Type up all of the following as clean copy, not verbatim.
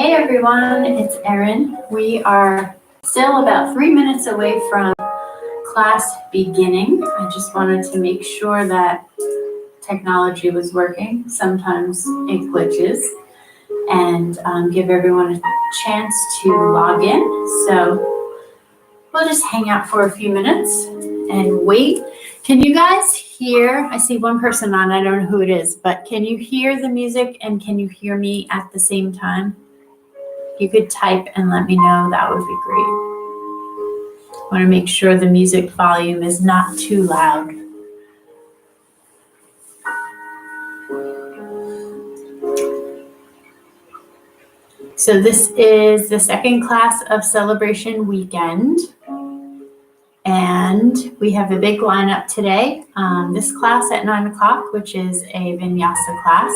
Hey everyone, it's Erin. We are still about 3 minutes away from class beginning. I just wanted to make sure that technology was working. Sometimes it glitches, and give everyone a chance to log in. So we'll just hang out for a few minutes and wait. Can you guys hear? I see one person on, I don't know who it is, but can you hear the music and can you hear me at the same time? If you could type and let me know, that would be great. I want to make sure the music volume is not too loud. So this is the second class of Celebration Weekend. And we have a big lineup today. This class at 9 o'clock, which is a Vinyasa class.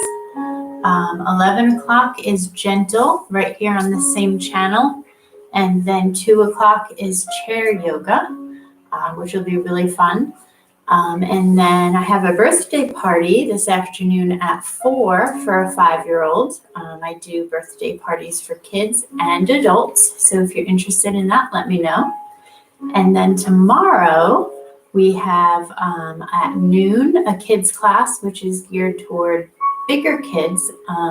11 o'clock is Gentle, right here on the same channel. And then 2 o'clock is Chair Yoga, which will be really fun. And then I have a birthday party this afternoon at 4 for a 5-year-old. I do birthday parties for kids and adults. So if you're interested in that, let me know. And then tomorrow we have at noon a kids class, which is geared toward bigger kids,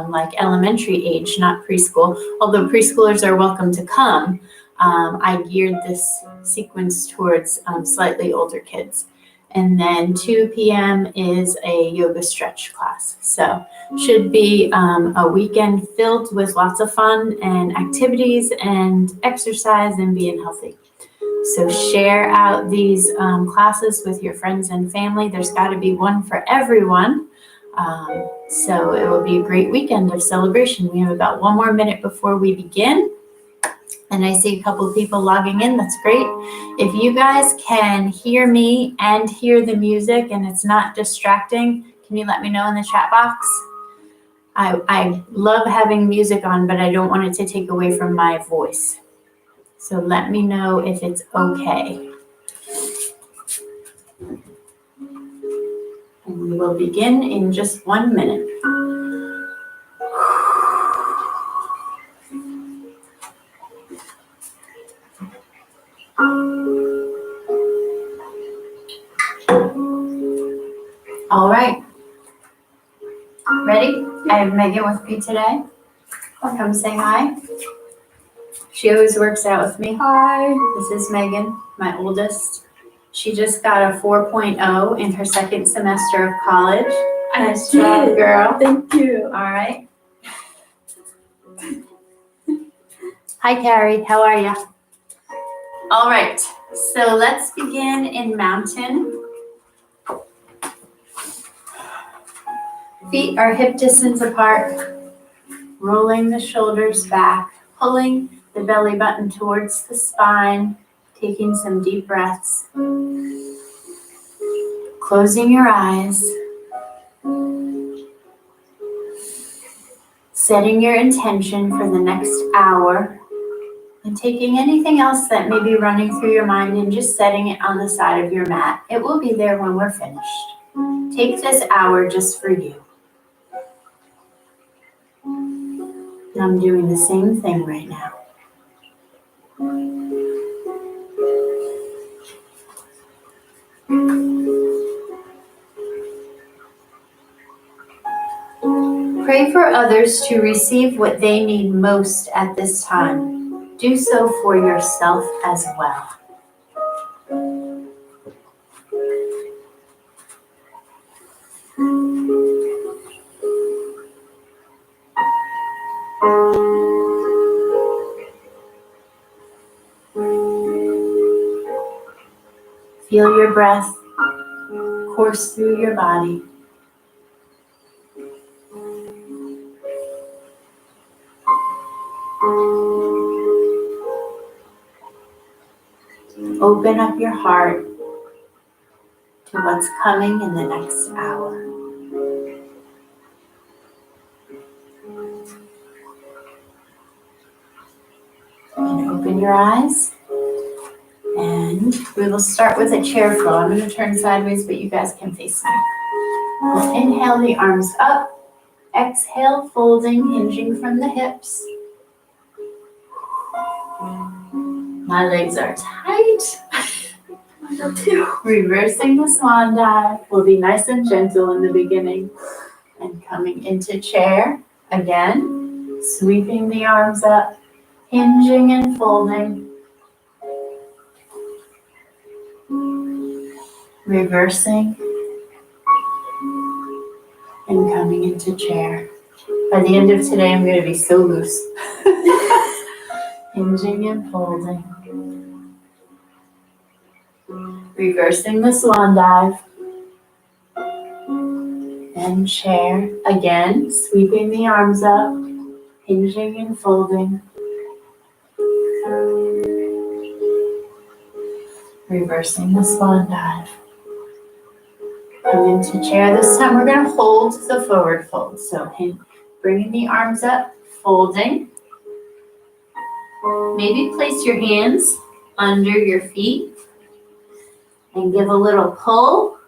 like elementary age, not preschool. Although preschoolers are welcome to come, I geared this sequence towards slightly older kids. And then 2 p.m. is a yoga stretch class. So should be a weekend filled with lots of fun and activities and exercise and being healthy. So share out these classes with your friends and family. There's got to be one for everyone. So it will be a great weekend of celebration. We have about 1 more minute before we begin. And I see a couple of people logging in. That's great. If you guys can hear me and hear the music and it's not distracting, can you let me know in the chat box? I love having music on, but I don't want it to take away from my voice. So let me know if it's okay. And we will begin in just 1 minute. All right. Ready? I have Megan with me today. I'll come say hi. She always works out with me. Hi. This is Megan, my oldest. She just got a 4.0 in her second semester of college. Nice job, girl. Thank you. All right. Hi, Carrie. How are you? All right. So let's begin in mountain. Feet are hip distance apart. Rolling the shoulders back. Pulling the belly button towards the spine. Taking some deep breaths. Closing your eyes. Setting your intention for the next hour. And taking anything else that may be running through your mind and just setting it on the side of your mat. It will be there when we're finished. Take this hour just for you. And I'm doing the same thing right now. Pray for others to receive what they need most at this time. Do so for yourself as well. Feel your breath course through your body. Open up your heart to what's coming in the next hour. And open your eyes. And we will start with a chair flow. I'm going to turn sideways, but you guys can face me. We'll inhale the arms up. Exhale, folding, hinging from the hips. My legs are tight. Mine too. Reversing the swan dive. We'll be nice and gentle in the beginning. And coming into chair again. Sweeping the arms up. Hinging and folding. Reversing. And coming into chair. By the end of today, I'm going to be so loose. Hinging and folding. Reversing the swan dive. And chair. Again, sweeping the arms up. Hinging and folding. Reversing the swan dive. Come into chair. This time we're going to hold the forward fold. So bringing the arms up, folding. Maybe place your hands under your feet and give a little pull.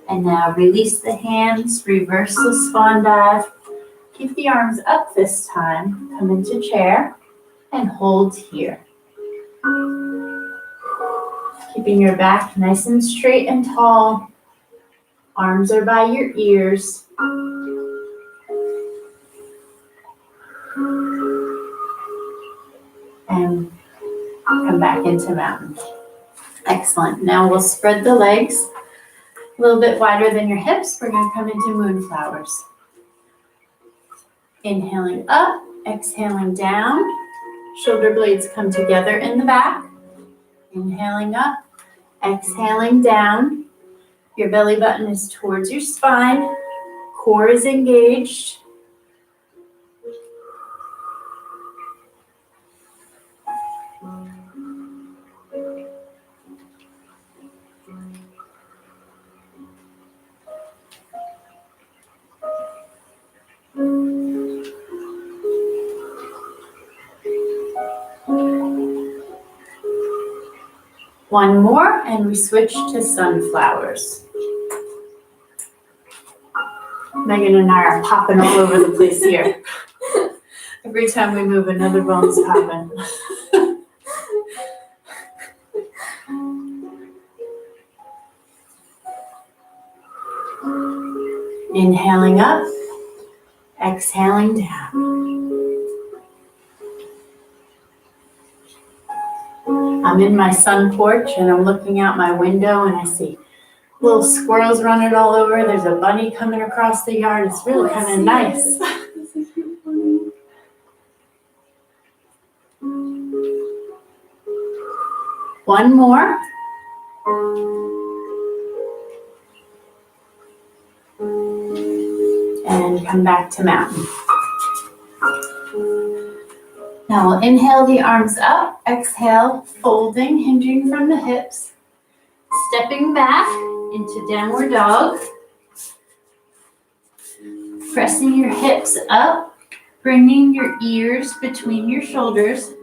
And now release the hands, reverse the swan dive. Keep the arms up this time. Come into chair and hold here. Keeping your back nice and straight and tall. Arms are by your ears. And come back into mountain. Excellent. Now we'll spread the legs a little bit wider than your hips. We're going to come into moonflowers. Inhaling up, exhaling down. Shoulder blades come together in the back. Inhaling up, exhaling down. Your belly button is towards your spine. Core is engaged. One more, and we switch to sunflowers. Megan and I are popping all over the place here. Every time we move, another bone's popping. Inhaling up, exhaling down. I'm in my sun porch and I'm looking out my window and I see little squirrels running all over. There's a bunny coming across the yard. It's really kind of nice. That's a cute bunny. One more. And come back to mountain. Now we'll inhale the arms up, exhale, folding, hinging from the hips, stepping back into downward dog, pressing your hips up, bringing your ears between your shoulders.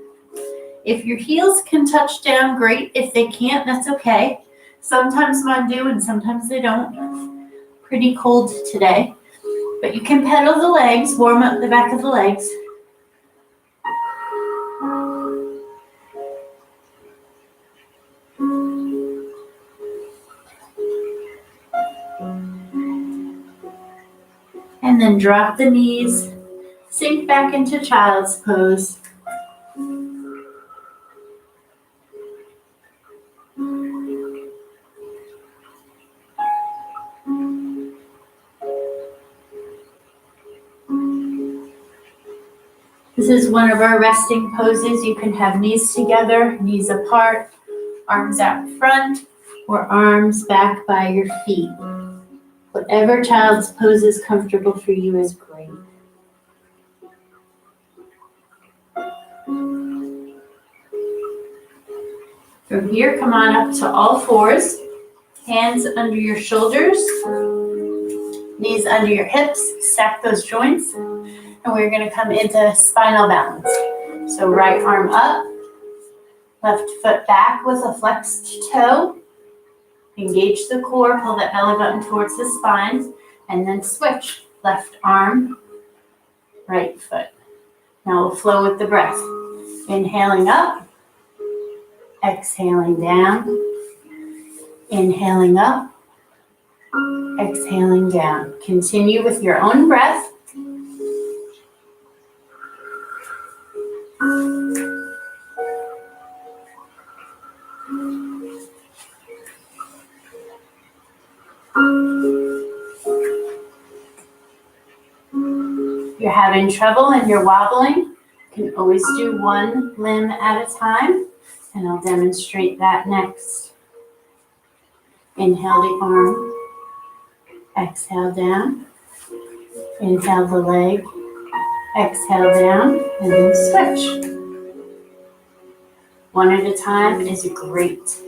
If your heels can touch down, great. If they can't, that's okay. Sometimes mine do and sometimes they don't. Pretty cold today. But you can pedal the legs, warm up the back of the legs. And then drop the knees, sink back into child's pose. This is one of our resting poses. You can have knees together, knees apart, arms out front, or arms back by your feet. Whatever child's pose is comfortable for you is great. From here, come on up to all fours. Hands under your shoulders, knees under your hips, stack those joints, and we're going to come into spinal balance. So right arm up, left foot back with a flexed toe. Engage the core, pull that belly button towards the spine, and then switch. left arm, right foot. Now we'll flow with the breath. Inhaling up, exhaling down, inhaling up, exhaling down. Continue with your own breath. If you're having trouble and you're wobbling, you can always do one limb at a time, and I'll demonstrate that next. Inhale the arm, exhale down, inhale the leg, exhale down, and then switch. One at a time is great.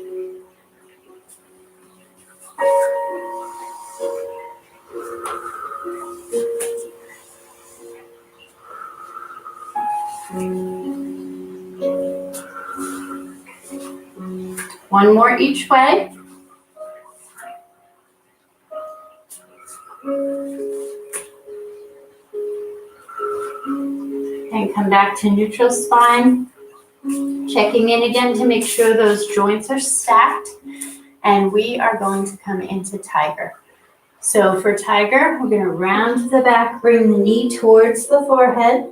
One more each way. And come back to neutral spine. Checking in again to make sure those joints are stacked. And we are going to come into tiger. So for tiger, we're going to round the back, bring the knee towards the forehead,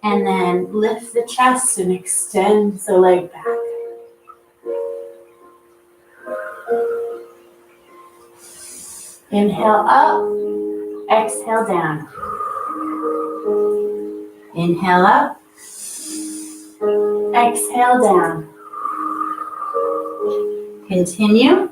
and then lift the chest and extend the leg back. Inhale up, exhale down. Inhale up, exhale down. Continue.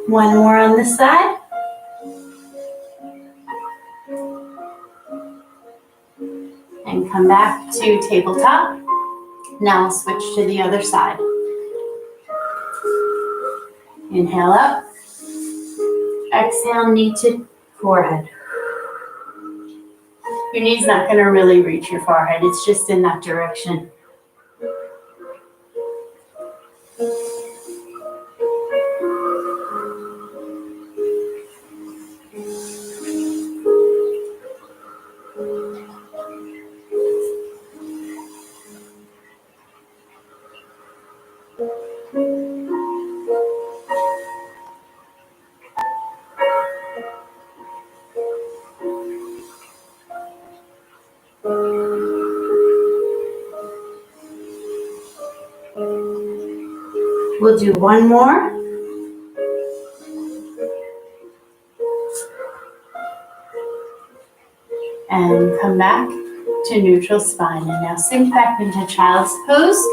One more on this side. And come back to tabletop. Now I'll switch to the other side. Inhale up. Exhale, knee to forehead. Your knee's not going to really reach your forehead. It's just in that direction. We'll do one more. And come back to neutral spine. And now sink back into child's pose.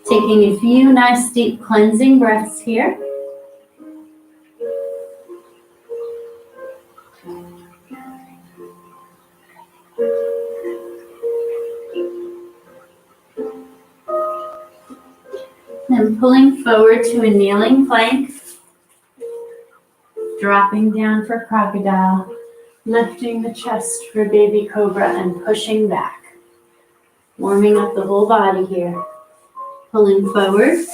Taking a few nice deep cleansing breaths here. Then pulling forward to a kneeling plank, dropping down for crocodile, lifting the chest for baby cobra and pushing back. Warming up the whole body here. Pulling forward,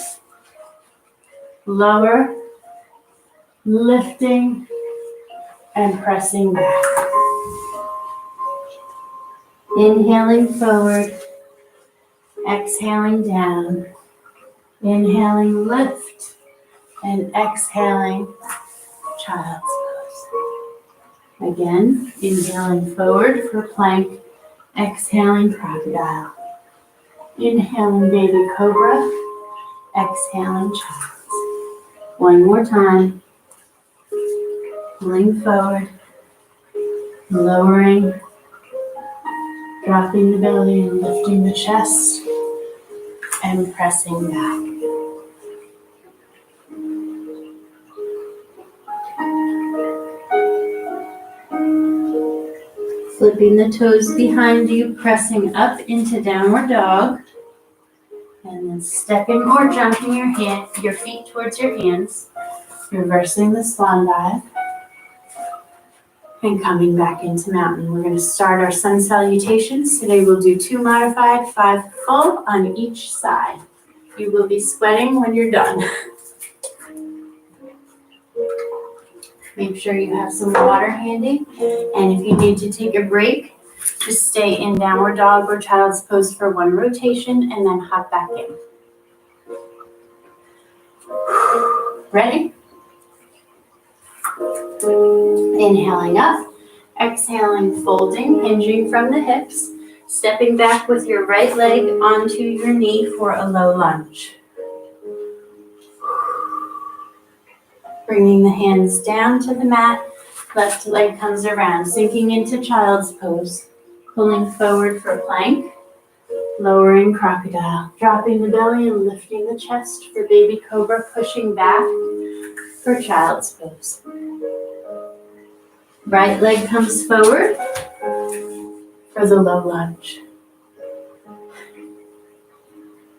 lower, lifting, and pressing back. Inhaling forward, exhaling down. Inhaling, lift, and exhaling, child's pose. Again, inhaling forward for plank, exhaling crocodile. Inhaling baby cobra, exhaling child's. One more time. Pulling forward, lowering, dropping the belly and lifting the chest, and pressing back. Flipping the toes behind you, pressing up into downward dog. And then stepping or jumping your feet towards your hands. Reversing the swan dive. And coming back into mountain. We're going to start our sun salutations. Today we'll do 2 modified, 5 full on each side. You will be sweating when you're done. Make sure you have some water handy. And if you need to take a break, just stay in downward dog or child's pose for 1 rotation and then hop back in. Ready? Inhaling up, exhaling, folding, hinging from the hips, stepping back with your right leg onto your knee for a low lunge. Bringing the hands down to the mat, left leg comes around, sinking into child's pose, pulling forward for plank, lowering crocodile, dropping the belly and lifting the chest for baby cobra, pushing back for child's pose. Right leg comes forward for the low lunge.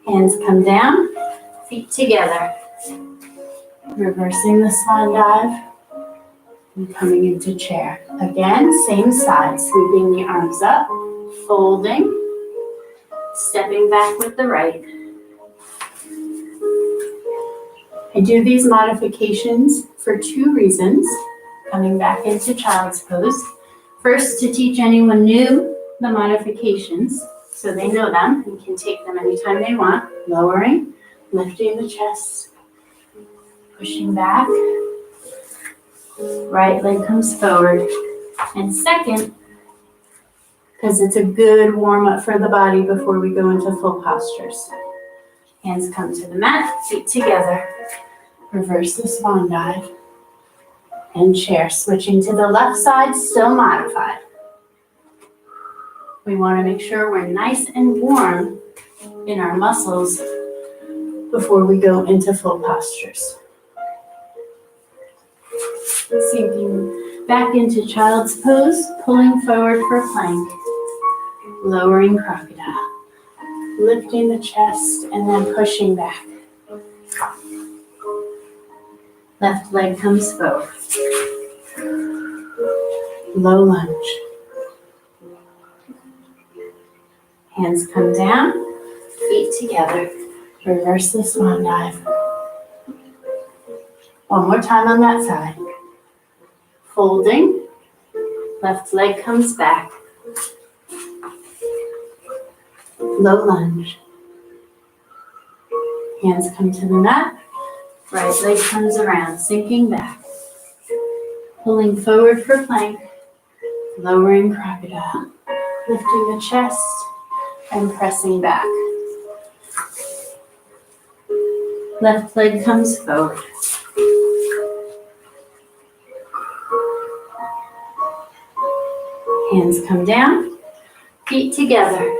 Hands come down, feet together. Reversing the swan dive and coming into chair. Again, same side, sweeping the arms up, folding, stepping back with the right. I do these modifications for 2 reasons. Coming back into child's pose. First, to teach anyone new the modifications so they know them and can take them anytime they want. Lowering, lifting the chest, pushing back. Right leg comes forward. And second, because it's a good warm up for the body before we go into full postures. Hands come to the mat, feet together. Reverse the swan dive. And chair, switching to the left side, still modified. We want to make sure we're nice and warm in our muscles before we go into full postures. Sinking back into child's pose, pulling forward for plank, lowering crocodile, lifting the chest and then pushing back. Left leg comes forward. Low lunge. Hands come down, feet together. Reverse the swan dive. One more time on that side. Folding. Left leg comes back. Low lunge. Hands come to the mat. Right leg comes around, sinking back. Pulling forward for plank. Lowering crocodile. Lifting the chest and pressing back. Left leg comes forward. Hands come down, feet together.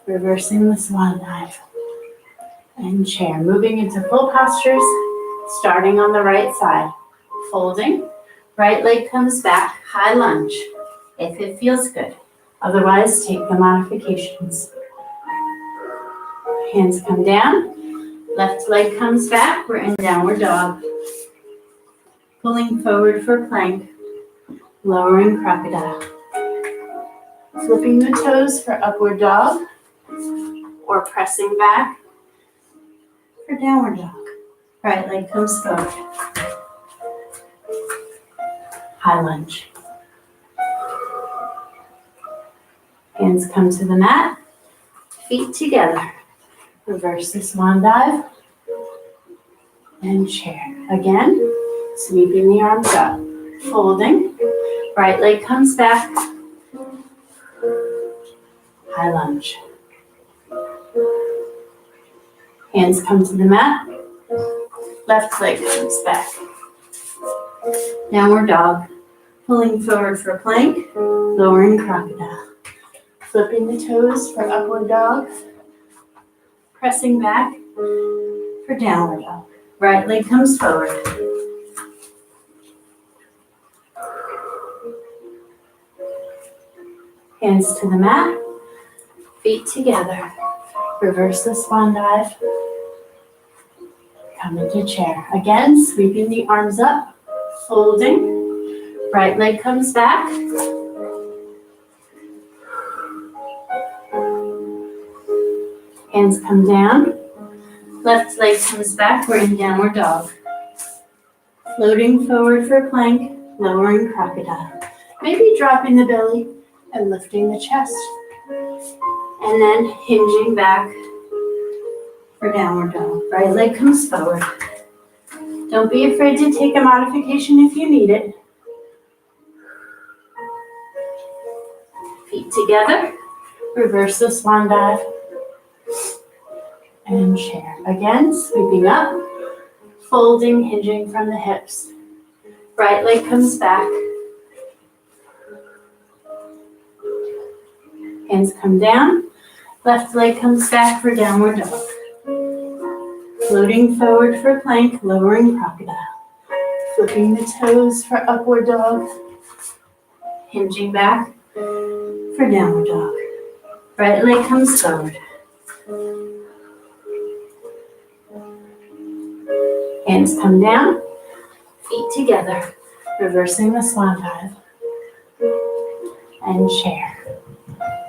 Reversing the swan dive. And chair, moving into full postures, starting on the right side. Folding, right leg comes back, high lunge, if it feels good. Otherwise, take the modifications. Hands come down, left leg comes back, we're in downward dog. Pulling forward for plank, lowering crocodile. Flipping the toes for upward dog, or pressing back for downward dog. Right leg comes forward. High lunge. Hands come to the mat, feet together. Reverse the swan dive and chair. Again, sweeping the arms up, folding. Right leg comes back. High lunge. Hands come to the mat. Left leg comes back. Downward dog. Pulling forward for plank. Lowering crocodile. Flipping the toes for upward dog. Pressing back for downward dog. Right leg comes forward. Hands to the mat, feet together. Reverse the swan dive. Come into chair. Again, sweeping the arms up, folding. Right leg comes back. Hands come down. Left leg comes back. We're in downward dog. Floating forward for plank, lowering crocodile. Maybe dropping the belly and lifting the chest. And then hinging back for downward dog. Right leg comes forward. Don't be afraid to take a modification if you need it. Feet together. Reverse the swan dive. And chair. Again, sweeping up. Folding, hinging from the hips. Right leg comes back. Hands come down. Left leg comes back for downward dog. Floating forward for plank, lowering crocodile. Flipping the toes for upward dog. Hinging back for downward dog. Right leg comes forward. Hands come down, feet together, reversing the swan dive. And chair.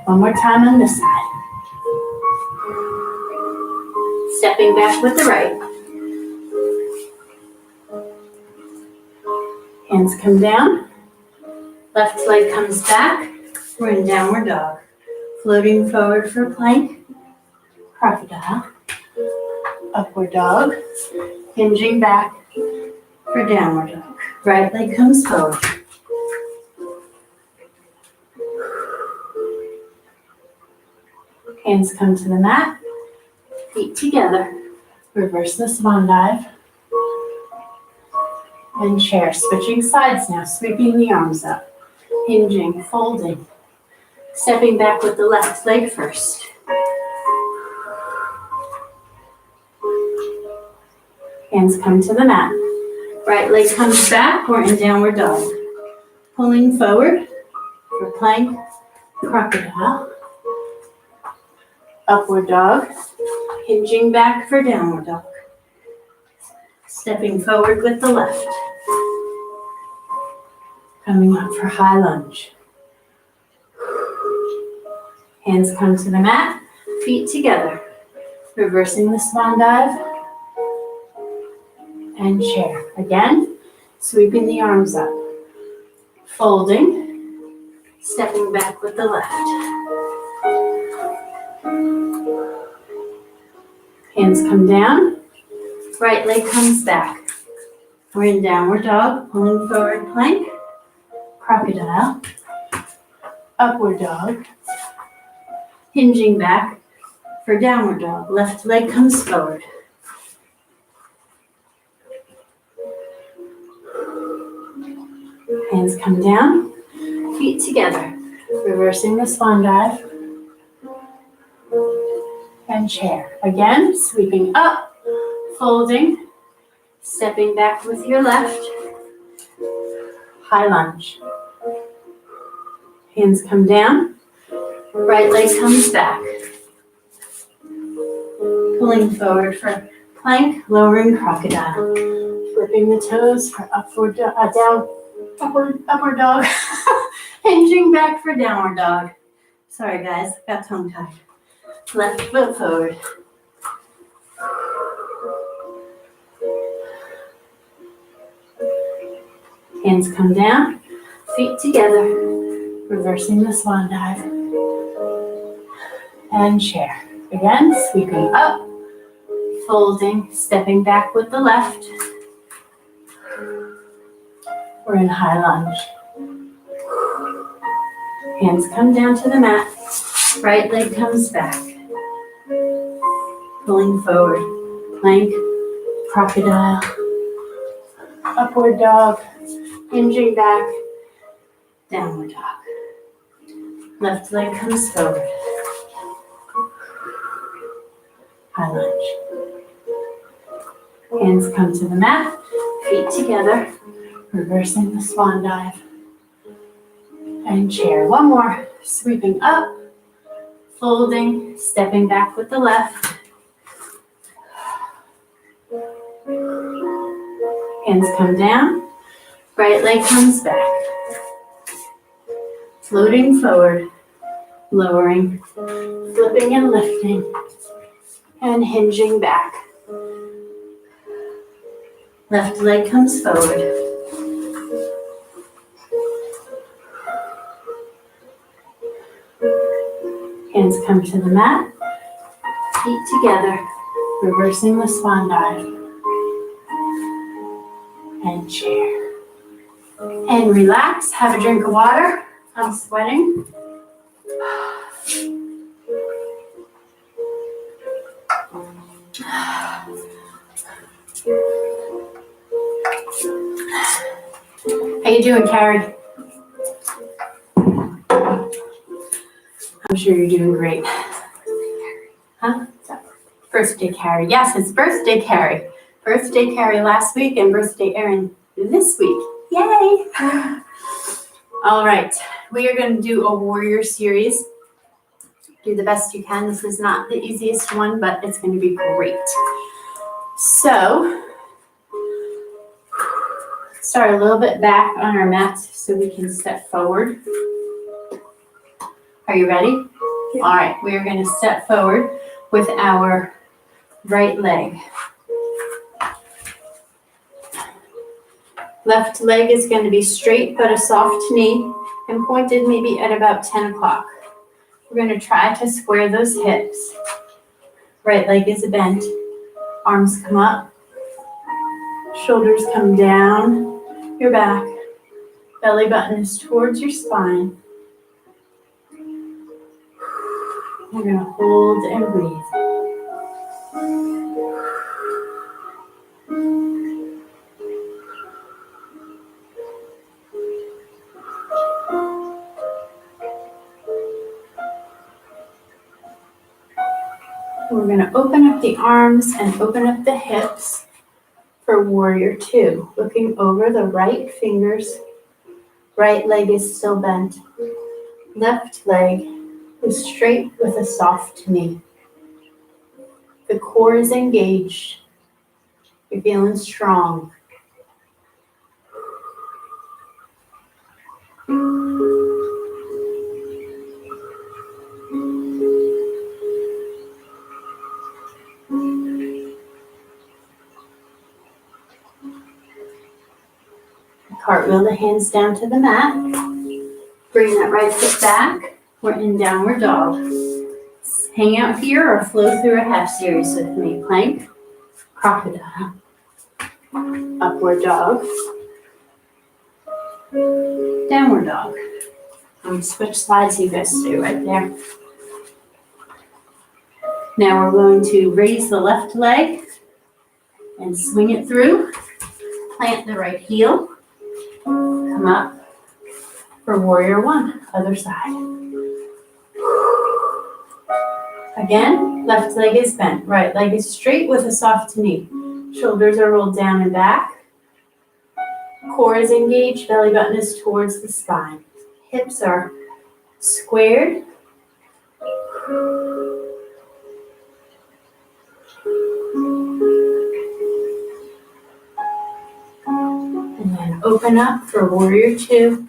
One more time on this side. Stepping back with the right. Hands come down. Left leg comes back. We're in downward dog. Floating forward for plank. Crocodile. Upward dog. Hinging back for downward dog. Right leg comes forward. Hands come to the mat. Feet together. Reverse the swan dive. And chair. Switching sides now. Sweeping the arms up. Hinging, folding. Stepping back with the left leg first. Hands come to the mat. Right leg comes back. We're in downward dog. Pulling forward for plank, crocodile. Upward dog. Hinging back for downward dog. Stepping forward with the left. Coming up for high lunge. Hands come to the mat. Feet together. Reversing the swan dive. And chair. Again, sweeping the arms up. Folding. Stepping back with the left. Hands come down. Right leg comes back. We're in downward dog. Pulling forward plank. Crocodile. Upward dog. Hinging back for downward dog. Left leg comes forward. Hands come down, feet together, reversing the swan dive, and chair. Again, sweeping up, folding, stepping back with your left, high lunge. Hands come down, right leg comes back, pulling forward for plank, lowering crocodile, flipping the toes for upward down. Upward dog. Hinging back for downward dog. Sorry guys, got tongue tied. Left foot forward. Hands come down, feet together, reversing the swan dive. And chair. Again, sweeping up, folding, stepping back with the left. We're in high lunge. Hands come down to the mat. Right leg comes back. Pulling forward. Plank, crocodile, upward dog, hinging back, downward dog. Left leg comes forward. High lunge. Hands come to the mat. Feet together. Reversing the swan dive. And chair. One more. Sweeping up, folding, stepping back with the left. Hands come down, right leg comes back. Floating forward, lowering, flipping and lifting, and hinging back. Left leg comes forward. Hands come to the mat, feet together, reversing the swan dive. And chair. And relax, have a drink of water. I'm sweating. How you doing, Carrie? I'm sure you're doing great. Huh? Birthday Carrie. Yes, it's birthday Carrie. Birthday Carrie last week and birthday Erin this week. Yay! All right, we are going to do a warrior series. Do the best you can. This is not the easiest one, but it's going to be great. So, start a little bit back on our mats so we can step forward. Are you ready? Yeah. All right, we are going to step forward with our right leg. Left leg is going to be straight but a soft knee and pointed maybe at about 10 o'clock. We're going to try to square those hips. Right leg is bent. Arms come up. Shoulders come down your back. Belly button is towards your spine. We're going to hold and breathe. We're going to open up the arms and open up the hips for warrior two. Looking over the right fingers. Right leg is still bent. Left leg is straight with a soft knee. The core is engaged. You're feeling strong. Cartwheel the hands down to the mat. Bring that right foot back. We're in downward dog. Hang out here or flow through a half series with me. Plank, crocodile, upward dog, downward dog. I'm going to switch sides, you guys stay right there. Now we're going to raise the left leg and swing it through. Plant the right heel. Come up for warrior one, other side. Again, left leg is bent, right leg is straight with a soft knee. Shoulders are rolled down and back. Core is engaged, belly button is towards the spine. Hips are squared. And then open up for warrior two.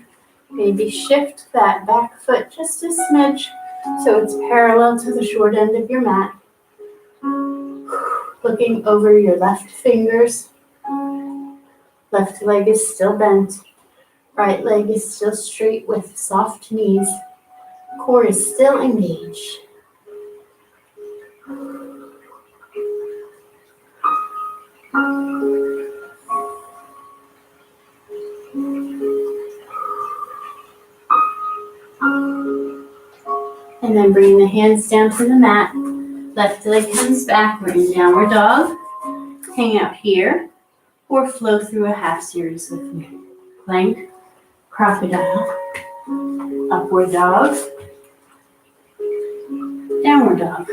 Maybe shift that back foot just a smidge so it's parallel to the short end of your mat. Looking over your left fingers. Left leg is still bent. Right leg is still straight with soft knees. Core is still engaged. And then bring the hands down to the mat. Left leg comes back. We're in downward dog. Hang out here or flow through a half series with me. Plank, crocodile, upward dog, downward dog.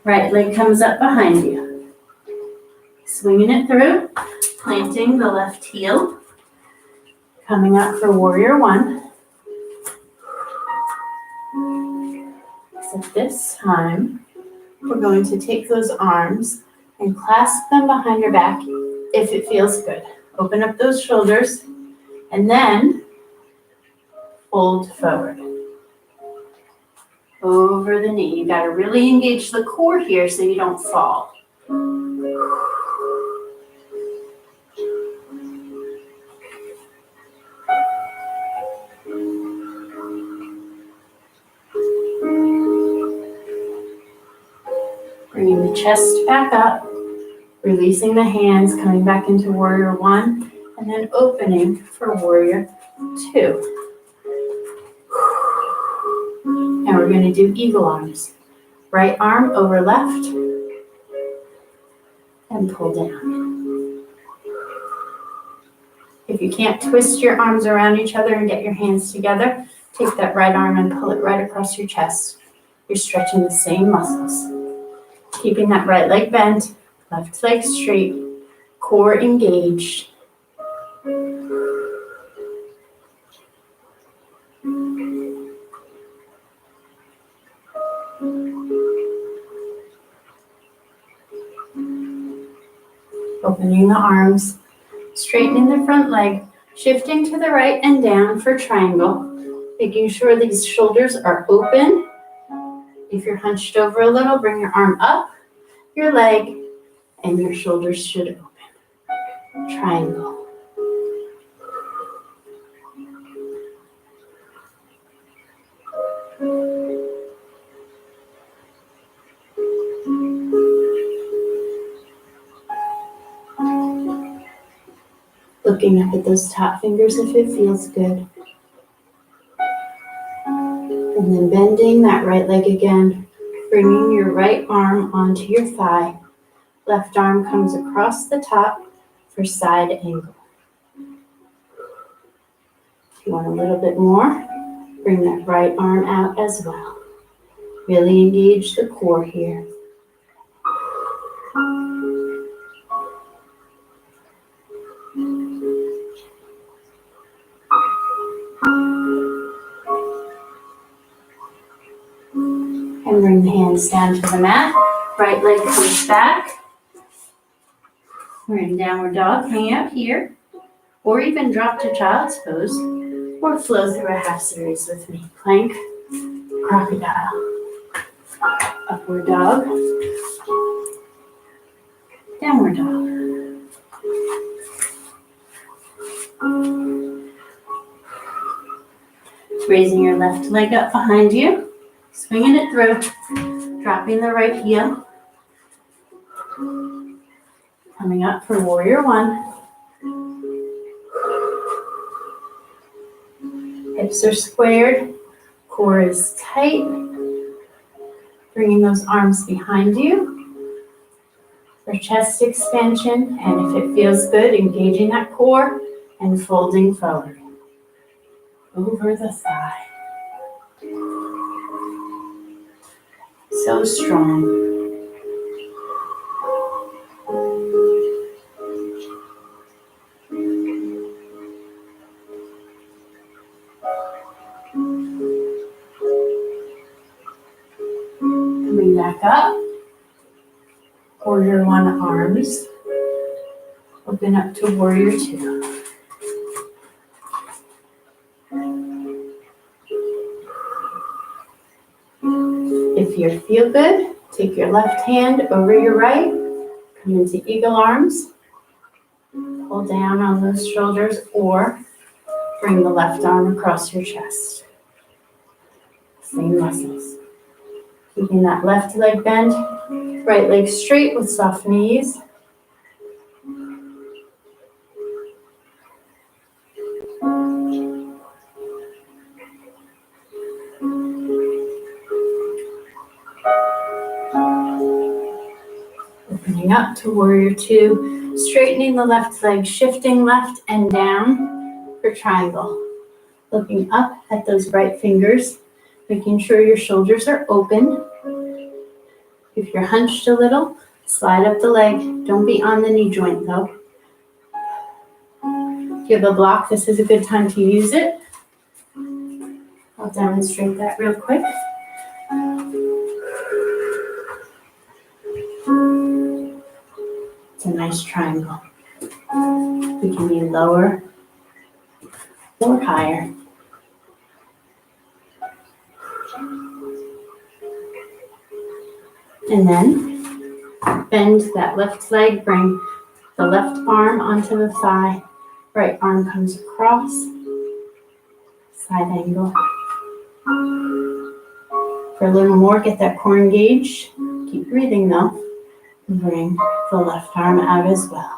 Right leg comes up behind you. Swinging it through, planting the left heel. Coming up for warrior one. Except this time, we're going to take those arms and clasp them behind your back if it feels good. Open up those shoulders and then fold forward. Over the knee. You got to really engage the core here so you don't fall. Bringing the chest back up, releasing the hands, coming back into warrior one, and then opening for warrior two. Now we're going to do eagle arms. Right arm over left and pull down. If you can't twist your arms around each other and get your hands together, take that right arm and pull it right across your chest. You're stretching the same muscles. Keeping that right leg bent, left leg straight, core engaged. Opening the arms, straightening the front leg, shifting to the right and down for triangle, making sure these shoulders are open. If you're hunched over a little, bring your arm up, your leg, and your shoulders should open. Triangle. Looking up at those top fingers if it feels good. And then bending that right leg again, bringing your right arm onto your thigh. Left arm comes across the top for side angle. If you want a little bit more, bring that right arm out as well. Really engage the core here. And bring the hands down to the mat. Right leg comes back. We're in downward dog. Hang out here. Or even drop to child's pose. Or flow through a half series with me. Plank, crocodile. Upward dog. Downward dog. Raising your left leg up behind you. Swinging it through, dropping the right heel. Coming up for warrior one. Hips are squared, core is tight. Bringing those arms behind you for chest expansion. And if it feels good, engaging that core and folding forward. Over the thigh. So strong. Coming back up. Warrior one arms. Open up to warrior two. If you feel good, take your left hand over your right, come into eagle arms, pull down on those shoulders, or bring the left arm across your chest. Same muscles. Keeping that left leg bent, right leg straight with soft knees. Opening up to warrior two, straightening the left leg, shifting left and down for triangle. Looking up at those right fingers, making sure your shoulders are open. If you're hunched a little, slide up the leg. Don't be on the knee joint though. If you have a block, this is a good time to use it. I'll demonstrate that real quick. It's a nice triangle. We can be lower or higher. And then bend that left leg, bring the left arm onto the thigh, right arm comes across, side angle. For a little more, get that core engaged. Keep breathing though. Bring the left arm out as well.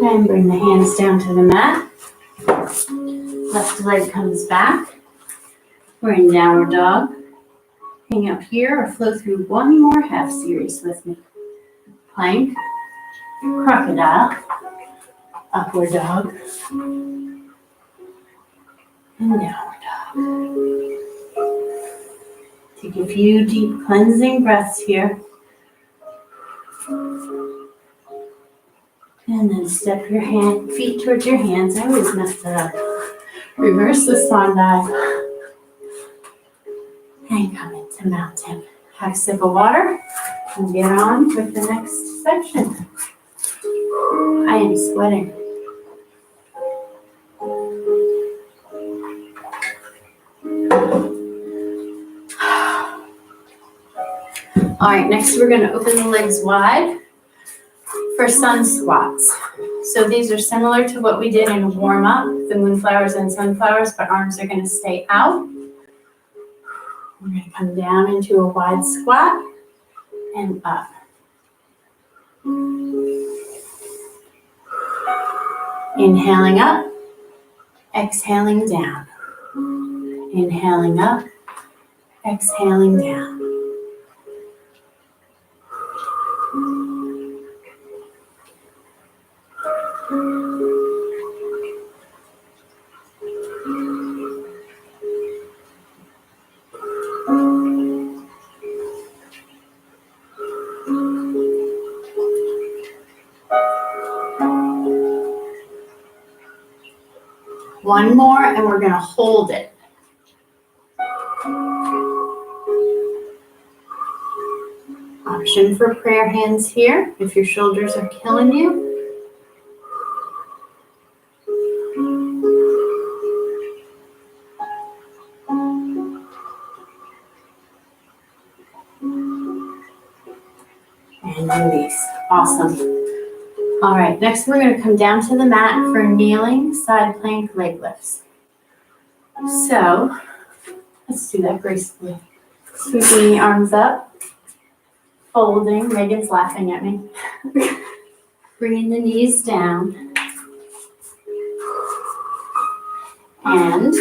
And bring the hands down to the mat. Left leg comes back. We're in downward dog. Hang out here or flow through one more half series with me. Plank, crocodile, upward dog, and downward dog. Take a few deep cleansing breaths here. And then step your feet towards your hands. I always mess it up. Reverse the swan dive. And come into mountain. Have a sip of water and get on with the next section. I am sweating. All right, next we're going to open the legs wide for sun squats. So these are similar to what we did in warm-up, the moonflowers and sunflowers, but arms are going to stay out. We're going to come down into a wide squat and up. Inhaling up, exhaling down. Inhaling up, exhaling down. One more, and we're going to hold it. Option for prayer hands here if your shoulders are killing you. And release. Awesome. All right, next we're going to come down to the mat for kneeling side plank leg lifts. So let's do that gracefully. Sweeping the arms up, folding. Megan's laughing at me. Bringing the knees down. And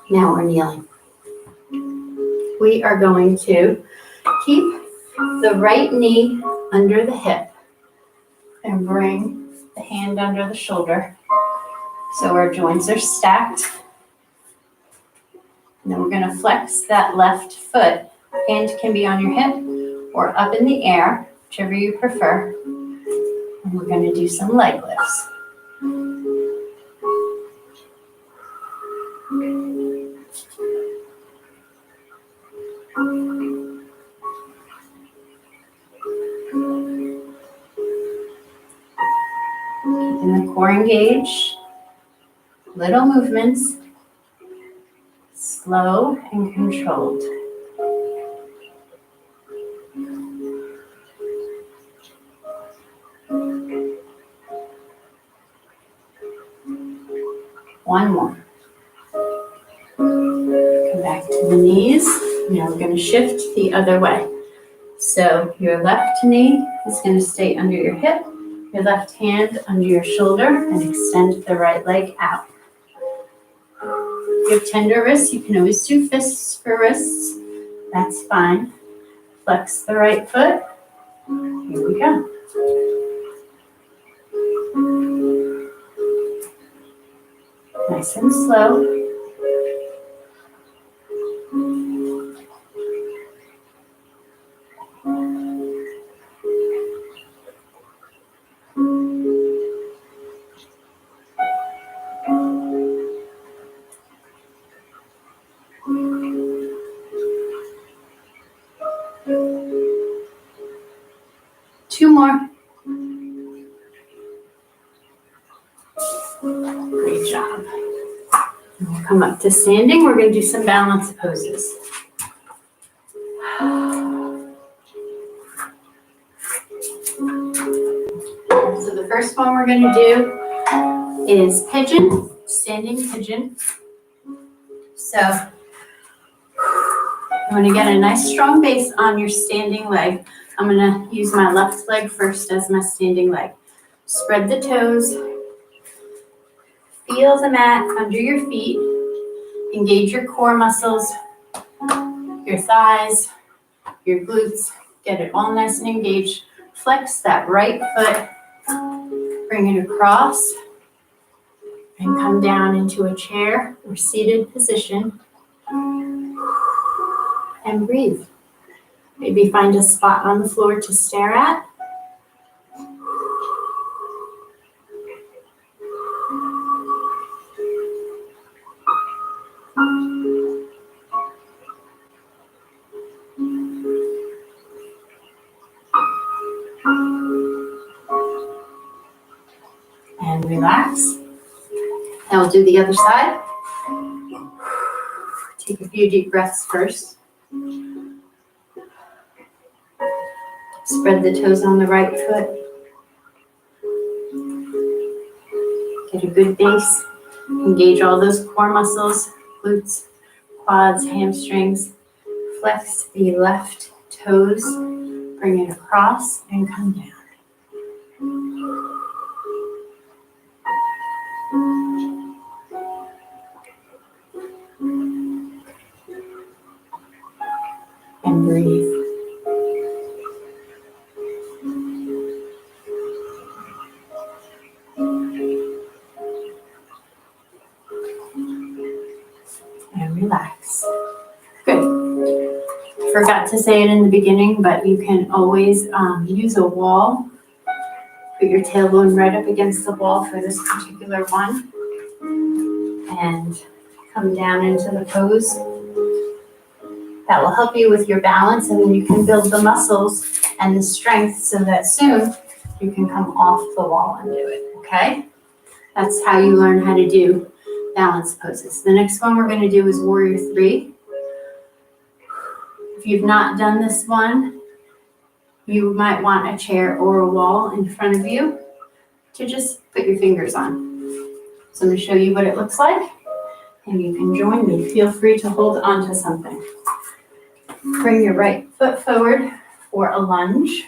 now we're kneeling. We are going to keep the right knee under the hip and bring the hand under the shoulder so our joints are stacked. And then we're going to flex that left foot. Hand can be on your hip or up in the air, whichever you prefer. And we're going to do some leg lifts. Keeping the core engaged. Little movements. Slow and controlled. One more. Come back to the knees. Now we're going to shift the other way. So your left knee is going to stay under your hip, your left hand under your shoulder, and extend the right leg out. If you have tender wrists, you can always do fists for wrists. That's fine. Flex the right foot. Here we go. Nice and slow. Two more. Great job. And we'll come up to standing. We're going to do some balance poses. So the first one we're going to do is pigeon, standing pigeon. So you want to get a nice strong base on your standing leg. I'm going to use my left leg first as my standing leg. Spread the toes. Feel the mat under your feet. Engage your core muscles, your thighs, your glutes. Get it all nice and engaged. Flex that right foot. Bring it across. And come down into a chair or seated position. And breathe. Maybe find a spot on the floor to stare at. And relax. Now we'll do the other side. Take a few deep breaths first. Spread the toes on the right foot. Get a good base. Engage all those core muscles, glutes, quads, hamstrings. Flex the left toes. Bring it across and come down. And breathe. And relax. Good. Forgot to say it in the beginning, but you can always use a wall. Put your tailbone right up against the wall for this particular one. And come down into the pose. That will help you with your balance, and then you can build the muscles and the strength so that soon you can come off the wall and do it, okay? That's how you learn how to do balance poses. The next one we're going to do is Warrior 3. If you've not done this one, you might want a chair or a wall in front of you to just put your fingers on. So I'm going to show you what it looks like, and you can join me. Feel free to hold on to something. Bring your right foot forward for a lunge.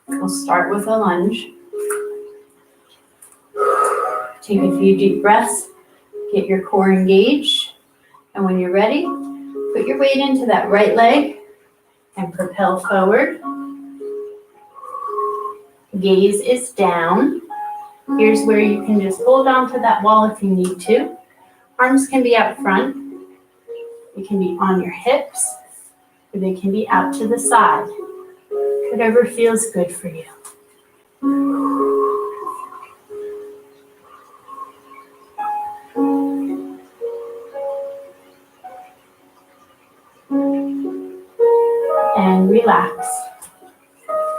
We'll start with a lunge. Take a few deep breaths. Get your core engaged. And when you're ready, put your weight into that right leg and propel forward. Gaze is down. Here's where you can just hold on to that wall if you need to. Arms can be out front. They can be on your hips. Or they can be out to the side. Whatever feels good for you. And relax.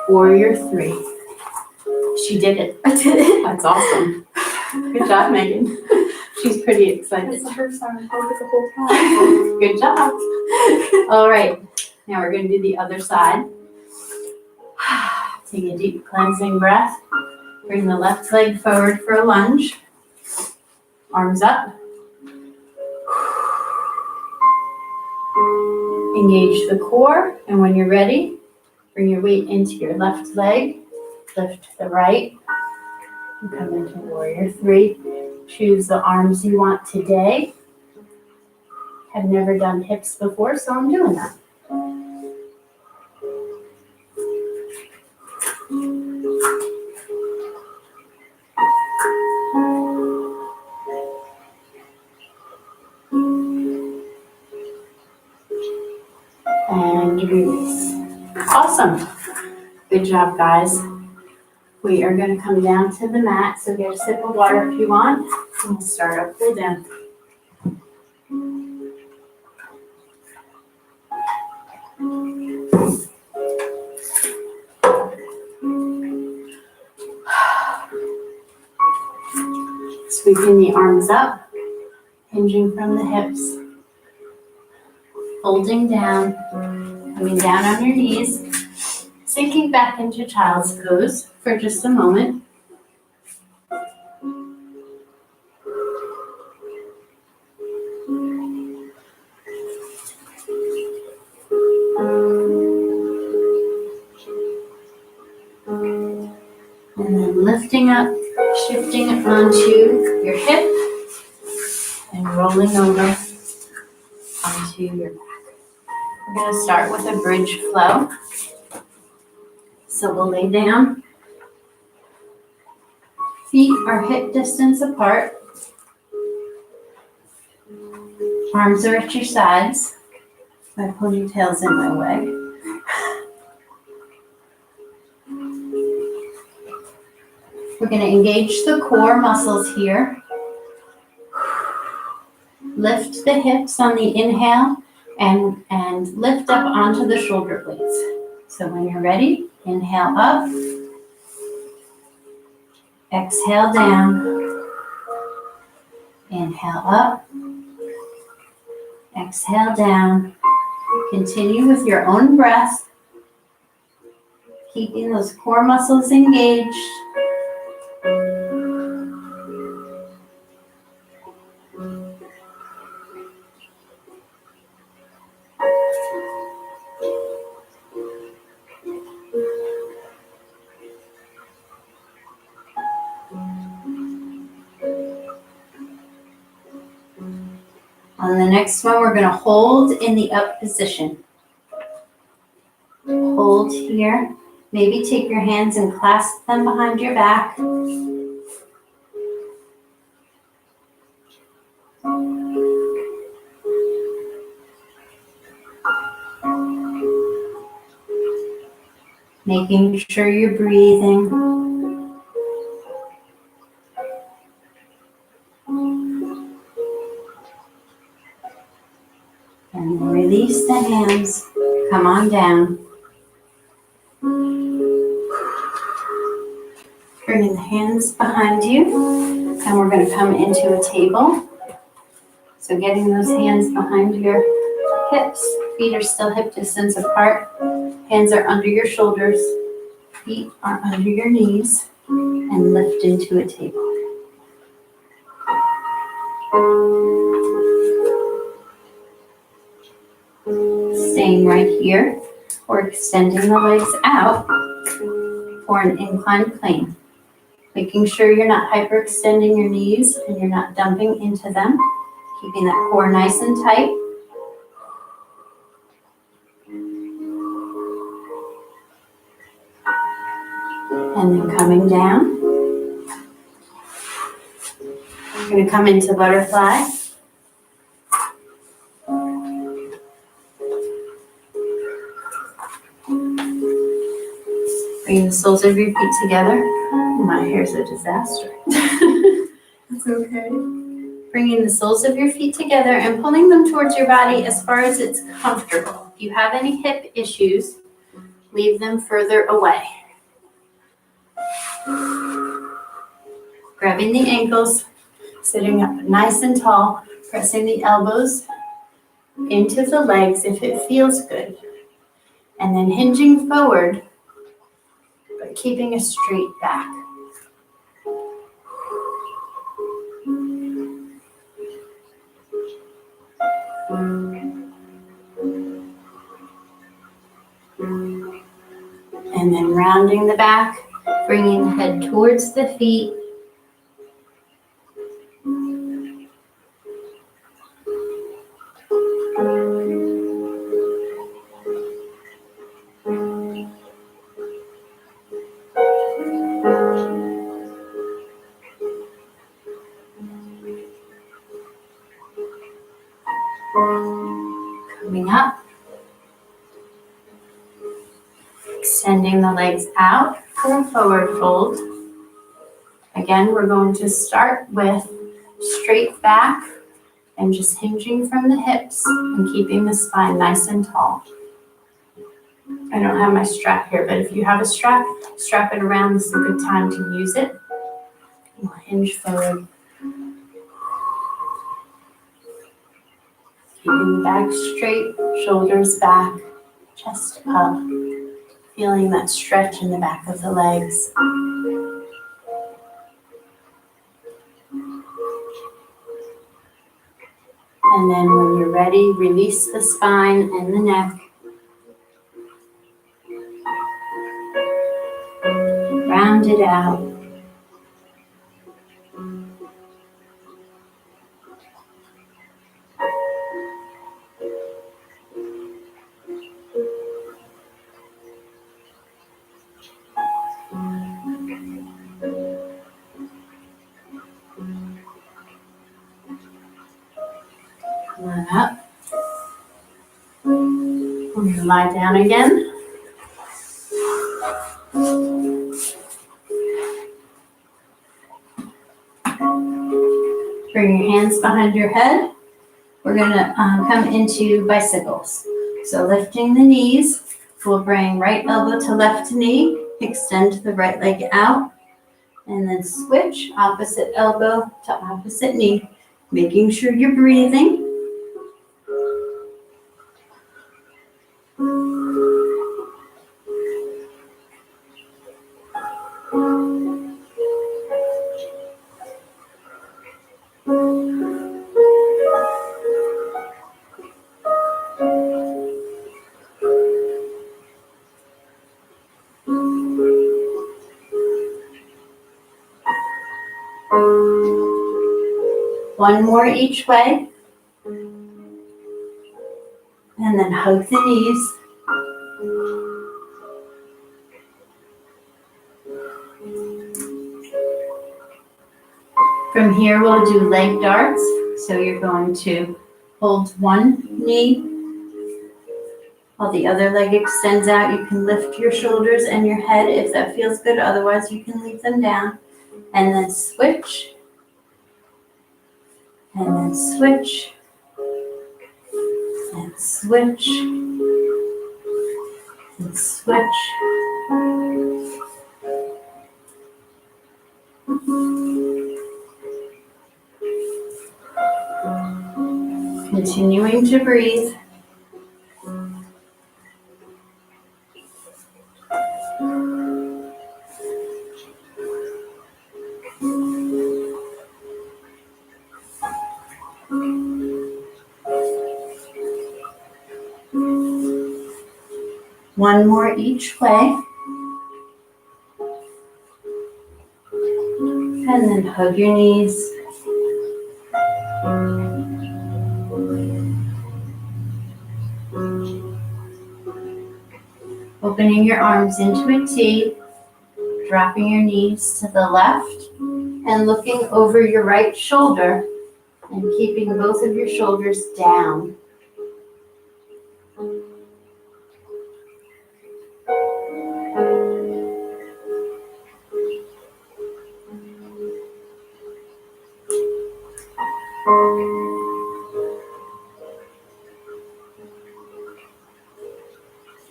Warrior 3. She did it. I did it. That's awesome. Good job, Megan. She's pretty excited. It's the first time I've held it the whole time. Good job. All right. Now we're going to do the other side. Take a deep cleansing breath. Bring the left leg forward for a lunge. Arms up. Engage the core, and when you're ready, bring your weight into your left leg. Lift the right. And come into Warrior 3. Choose the arms you want today. I've never done hips before, so I'm doing that. release. Awesome. Good job, guys. We are going to come down to the mat, so get a sip of water if you want, and we'll start our cool down. Sweeping the arms up, hinging from the hips, folding down, coming down on your knees, sinking back into child's pose for just a moment. And then lifting up, shifting onto your hip, and rolling over onto your back. We're going to start with a bridge flow. So we'll lay down. Feet are hip distance apart. Arms are at your sides. My ponytail's in my way. We're going to engage the core muscles here. Lift the hips on the inhale and lift up onto the shoulder blades. So when you're ready, inhale up, exhale down, inhale up, exhale down. Continue with your own breath, keeping those core muscles engaged. On the next one, we're going to hold in the up position. Hold here. Maybe take your hands and clasp them behind your back. Making sure you're breathing. And release the hands. Come on down. Bringing the hands behind you. And we're going to come into a table. So getting those hands behind your hips. Feet are still hip distance apart. Hands are under your shoulders. Feet are under your knees. And lift into a table. Staying right here, or extending the legs out for an inclined plane. Making sure you're not hyperextending your knees and you're not dumping into them. Keeping that core nice and tight. And then coming down. We're going to come into butterfly. Bring the soles of your feet together. My hair's a disaster. It's okay. Bringing the soles of your feet together and pulling them towards your body as far as it's comfortable. If you have any hip issues, leave them further away. Grabbing the ankles, sitting up nice and tall, pressing the elbows into the legs if it feels good. And then hinging forward, but keeping a straight back. And then rounding the back, bringing the head towards the feet. Coming up. Extending the legs out for a forward fold. Again, we're going to start with straight back and just hinging from the hips and keeping the spine nice and tall. I don't have my strap here, but if you have a strap, strap it around. This is a good time to use it. We'll hinge forward. Keeping the back straight, shoulders back, chest up. Feeling that stretch in the back of the legs. And then when you're ready, release the spine and the neck. Round it out. Come on up. We're going to lie down again. Bring your hands behind your head. We're going to come into bicycles. So lifting the knees, we'll bring right elbow to left knee, extend the right leg out, and then switch opposite elbow to opposite knee, making sure you're breathing. One more each way. And then hug the knees. From here, we'll do leg darts. So you're going to hold one knee while the other leg extends out. You can lift your shoulders and your head if that feels good. Otherwise, you can leave them down. And then switch. And then switch. And switch. And switch. Continuing to breathe. One more each way. And then hug your knees. Opening your arms into a T, dropping your knees to the left, and looking over your right shoulder, and keeping both of your shoulders down.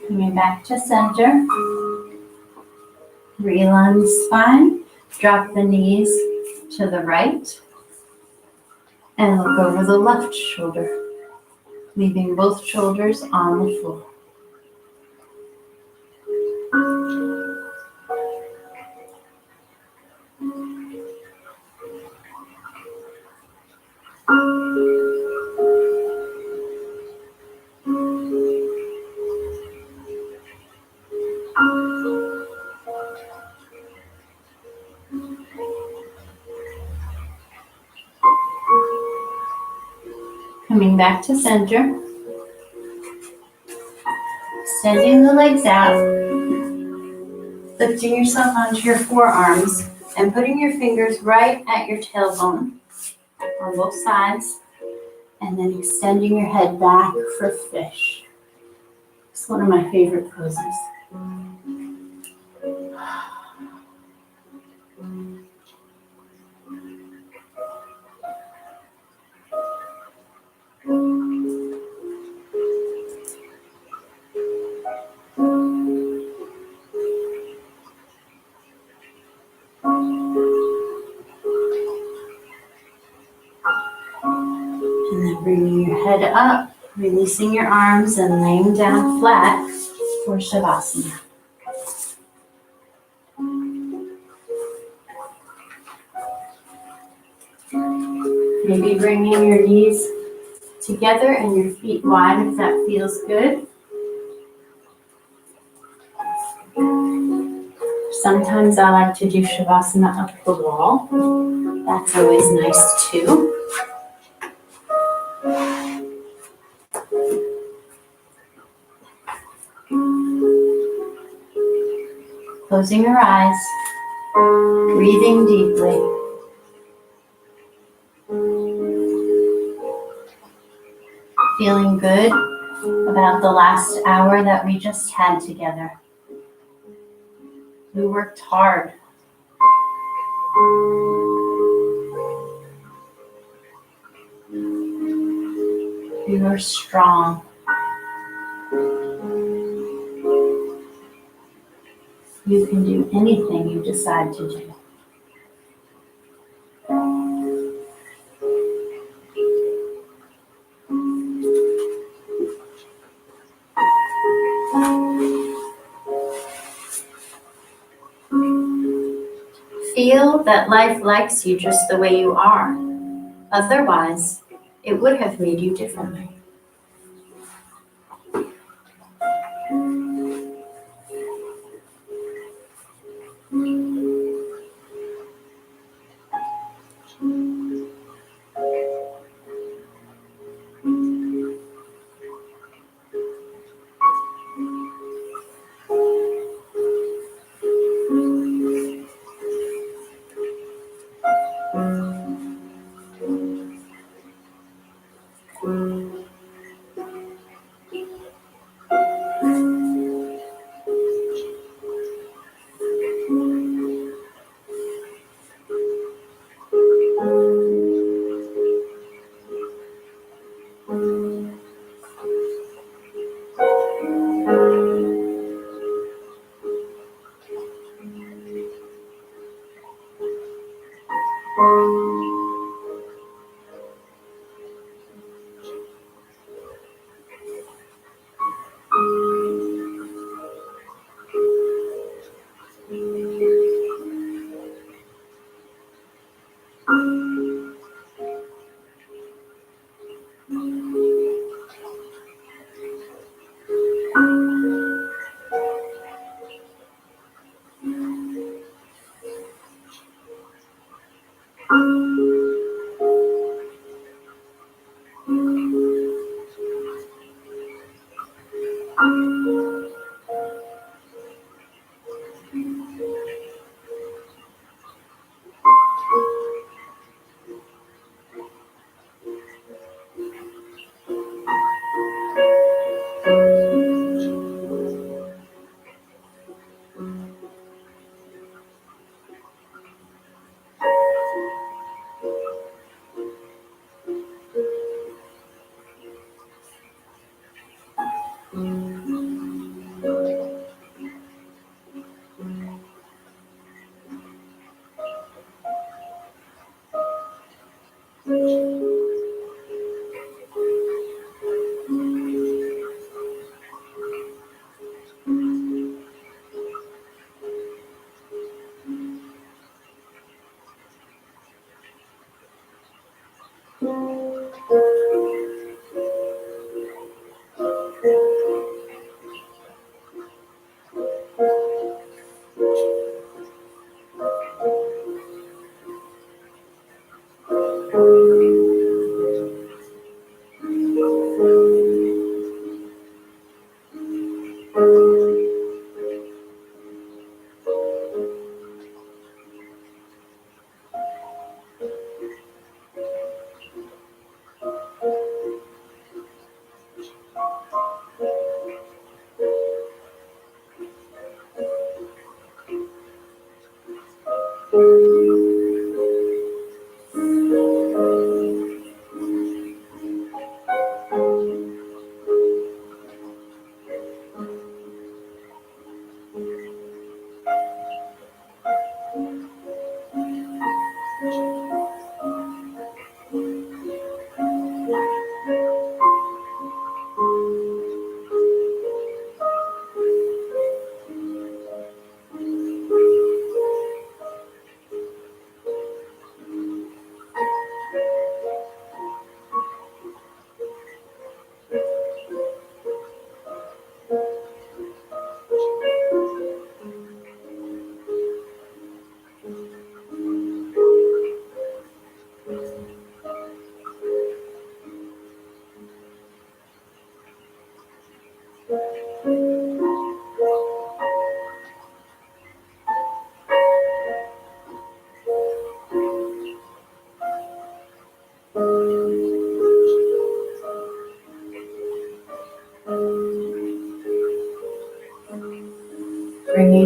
Coming back to center. Realign the spine. Drop the knees to the right. And look over the left shoulder, leaving both shoulders on the floor. Coming back to center. Extending the legs out. Lifting yourself onto your forearms and putting your fingers right at your tailbone on both sides. And then extending your head back for fish. It's one of my favorite poses. bringing your head up, releasing your arms and laying down flat for Shavasana. Maybe bringing your knees together and your feet wide if that feels good. Sometimes I like to do Shavasana up the wall. That's always nice too. Closing your eyes, breathing deeply. Feeling good about the last hour that we just had together. We worked hard. You are strong. You can do anything you decide to do. Feel that life likes you just the way you are. Otherwise, it would have made you differently.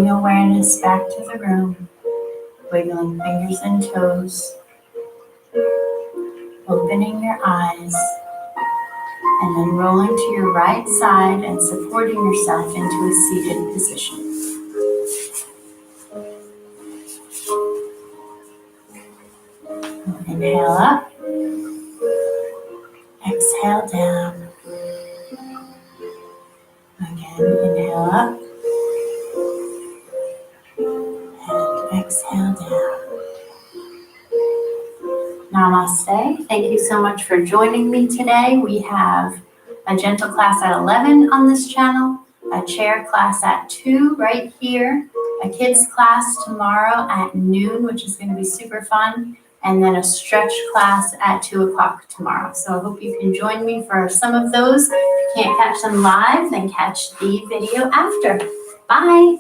bringing awareness back to the room, wiggling fingers and toes, opening your eyes, and then rolling to your right side and supporting yourself into a seated position. Inhale up, exhale down. Again, inhale up and exhale down. Namaste. Thank you so much for joining me today. We have a gentle class at 11 on this channel, a chair class at 2 right here, a kids class tomorrow at noon, which is going to be super fun, and then a stretch class at 2 o'clock tomorrow. So I hope you can join me for some of those. If you can't catch them live, then catch the video after. Bye.